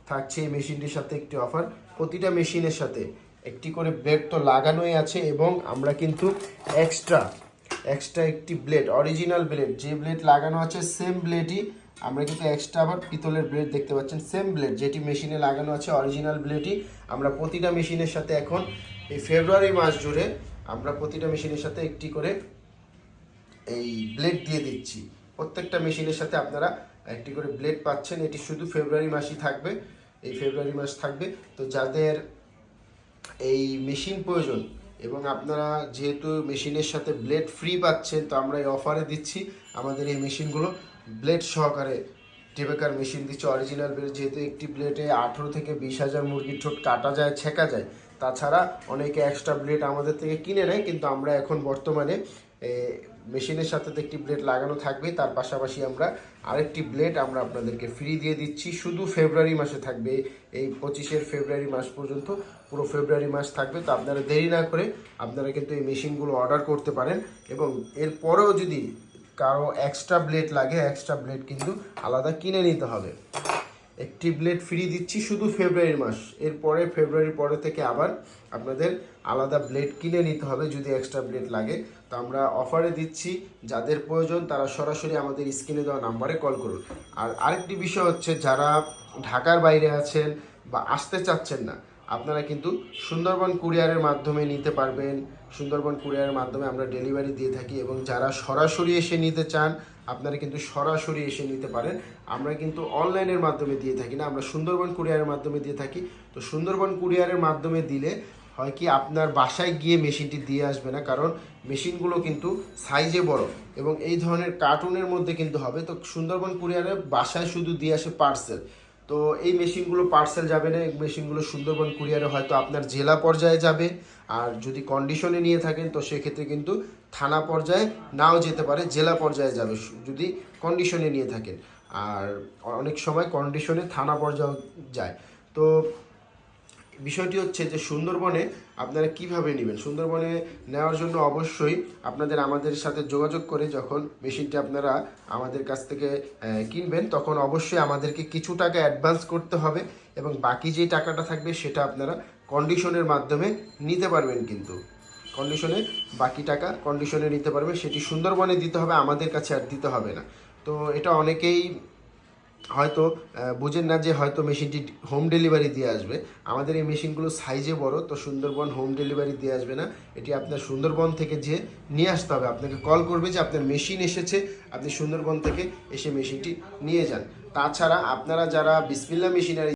থাকছে এই মেশিনটির সাথে একটি অফার। প্রতিটা মেশিনের সাথে একটি করে ব্লেড তো লাগানোই আছে, এবং আমরা কিন্তু এক্সট্রা একটি ব্লেড, অরিজিনাল ব্লেড, যে ব্লেড লাগানো আছে সেম ব্লেডই আমরা কিন্তু এক্সট্রা আবার পিতলের ব্লেড দেখতে পাচ্ছেন, সেম ব্লেড যেটি মেশিনে লাগানো আছে অরিজিনাল ব্লেডই আমরা প্রতিটা মেশিনের সাথে এখন এই ফেব্রুয়ারি মাস জুড়ে আমরা প্রতিটা মেশিনের সাথে একটি করে এই ব্লেড দিয়ে দিচ্ছি। প্রত্যেকটা মেশিনের সাথে আপনারা একটি করে ব্লেড পাচ্ছেন। এটি শুধু ফেব্রুয়ারি মাসই থাকবে, এই ফেব্রুয়ারি মাস থাকবে। তো যাদের এই মেশিন প্রয়োজন এবং আপনারা যেহেতু মেশিনের সাথে ব্লেড ফ্রি পাচ্ছেন, তো আমরা এই অফারে দিচ্ছি আমাদের এই মেশিনগুলো ব্লেড সহকারে। টেবেকার মেশিন দিচ্ছে অরিজিনাল ব্লেড, যেহেতু একটি ব্লেডে 18 থেকে 20,000 মুরগির ঠোঁট কাটা যায়, ছেঁকা যায়। তাছাড়া অনেকে এক্সট্রা ব্লেড আমাদের থেকে কিনে নেয়, কিন্তু আমরা এখন বর্তমানে মেশিনের সাথে তো একটি ব্লেড লাগানো থাকবে, তার পাশাপাশি আমরা আরেকটি ব্লেড আমরা আপনাদেরকে ফ্রি দিয়ে দিচ্ছি। শুধু ফেব্রুয়ারি মাসে থাকবে, এই 25 ফেব্রুয়ারি মাস পর্যন্ত পুরো ফেব্রুয়ারি মাস থাকবে। তো আপনারা দেরি না করে আপনারা কিন্তু এই মেশিনগুলো অর্ডার করতে পারেন, এবং এরপরেও যদি কারো এক্সট্রা ব্লেড লাগে, এক্সট্রা ব্লেড কিন্তু আলাদা কিনে নিতে হবে। একটি ব্লেড ফ্রি দিচ্ছি শুধু ফেব্রুয়ারি মাস, এরপরে ফেব্রুয়ারির পরে থেকে আবার আপনাদের আলাদা ব্লেড কিনে নিতে হবে যদি এক্সট্রা ব্লেড লাগে। তো আমরা অফারে দিচ্ছি, যাদের প্রয়োজন তারা সরাসরি আমাদের স্ক্রিনে দেওয়া নাম্বারে কল করুন। আর আরেকটি বিষয় হচ্ছে, যারা ঢাকার বাইরে আছেন বা আসতে চাচ্ছেন না, আপনারা কিন্তু সুন্দরবন কুরিয়ারের মাধ্যমে নিতে পারবেন। সুন্দরবন কুরিয়ারের মাধ্যমে আমরা ডেলিভারি দিয়ে থাকি, এবং যারা সরাসরি এসে নিতে চান আপনারা কিন্তু সরাসরি এসে নিতে পারেন। আমরা কিন্তু অনলাইনের মাধ্যমে দিয়ে থাকি না, আমরা সুন্দরবন কুরিয়ারের মাধ্যমে দিয়ে থাকি। তো সুন্দরবন কুরিয়ারের মাধ্যমে দিলে হয় কি, আপনার বাসায় গিয়ে মেশিনটি দিয়ে আসবে না, কারণ মেশিনগুলো কিন্তু সাইজে বড় এবং এই ধরনের কার্টুনের মধ্যে কিন্তু হবে। তো সুন্দরবন কুরিয়ারে বাসায় শুধু দিয়ে আসে পার্সেল। তো এই মেশিনগুলো পার্সেল যাবে না, এই মেশিনগুলো সুন্দরবন কুরিয়ারে হয়তো আপনার জেলা পর্যায়ে যাবে, আর যদি কন্ডিশনে নিয়ে থাকেন তো সেক্ষেত্রে কিন্তু থানা পর্যায়ে নাও যেতে পারে, জেলা পর্যায়ে যাবে যদি কন্ডিশনে নিয়ে থাকেন। আর অনেক সময় কন্ডিশনে থানা পর্যায়ে যায়। তো বিষয়টি হচ্ছে যে সুন্দরবনে আপনারা কিভাবে নেবেন। সুন্দরবনে নেওয়ার জন্য অবশ্যই আপনাদের আমাদের সাথে যোগাযোগ করে যখন মেশিনটি আপনারা আমাদের কাছ থেকে কিনবেন, তখন অবশ্যই আমাদেরকে কিছু টাকা অ্যাডভান্স করতে হবে, এবং বাকি যে টাকাটা থাকবে সেটা আপনারা কন্ডিশনের মাধ্যমে নিতে পারবেন। কিন্তু কন্ডিশনে বাকি টাকা কন্ডিশনে নিতে পারবেন, সেটি সুন্দরবনে দিতে হবে, আমাদের কাছে আর দিতে হবে না। তো এটা অনেকেই হয়তো বুঝেন না যে হয়তো মেশিনটি হোম ডেলিভারি দিয়ে আসবে। আমাদের এই মেশিনগুলো সাইজে বড়, তো সুন্দরবন হোম ডেলিভারি দিয়ে আসবে না, এটি আপনার সুন্দরবন থেকে যে নিয়ে আসতে হবে। আপনাকে কল করবে যে আপনার মেশিন এসেছে, আপনি সুন্দরবন থেকে এসে মেশিনটি নিয়ে যান। তাছাড়া আপনারা যারা বিসমিল্লাহ মেশিনারি